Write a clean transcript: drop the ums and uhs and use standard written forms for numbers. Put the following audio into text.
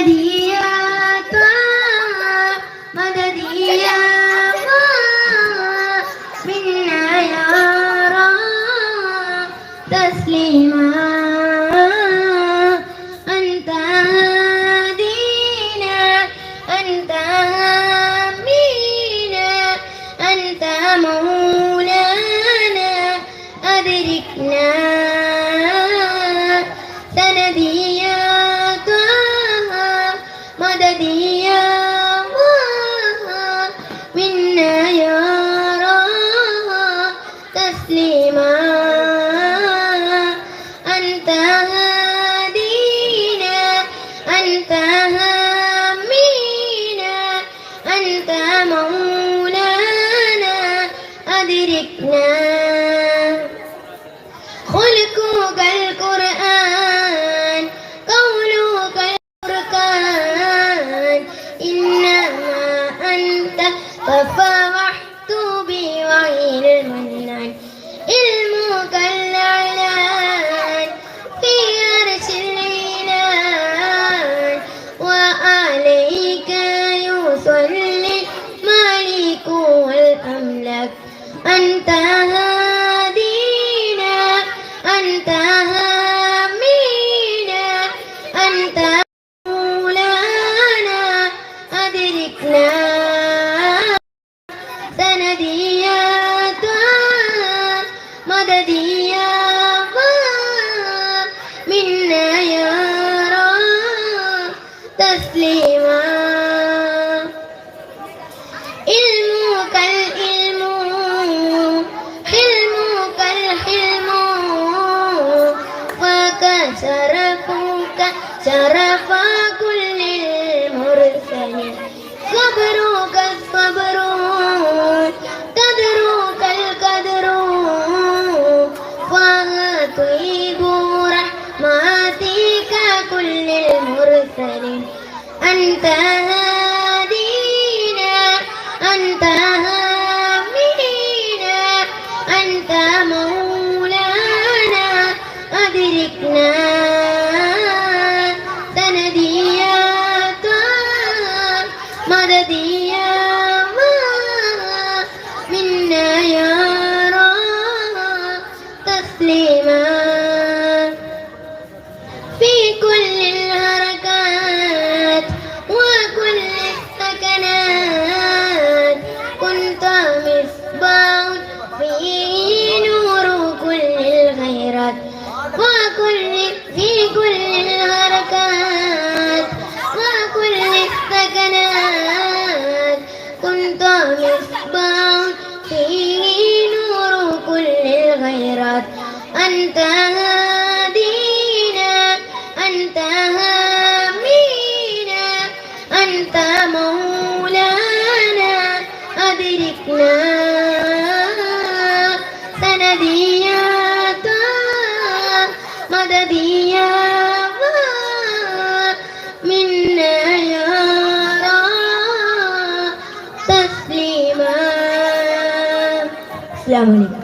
مددي يا طه مددي يا الله منا يرى تسليما أنت هادينا أنت هامينا أنت مولانا أدركنا سندي يا طه مددي يا الله منا يرى تسليما أنت هادينا أنت هامينا أنت مولانا أدركنا خلقك القرآن قولك الفرقان إنما أنت تفرحت بوحي المنان علمك الإعلان في عرش الإله وعليك يصلي الملك والأملاك أنت هادينا أنت هامينا أنت مولانا أدركنا سندي يا طه مددي يا الله منا يرى تسليما علمك العلم حلمك الحلم وكشرفك شرف كل المرسلين صبرك الصبر قدرك القدر وطيب رحمتك كل المرسلين أنت هادينا أنت هامينا أنت مولانا أدركنا سندي يا طه مددي يا الله منا يرى تسليما في كل الحركات وكل السكنات كنت مصباح فيه نور كل الخيرات في كل الحركات وكل السكنات كنت مصباح فيه نور كل الخيرات أنت هادينا أنت هامينا أنت مولانا أدركنا سندي يا طه مددي يا الله منا يرى تسليما. السلام عليكم.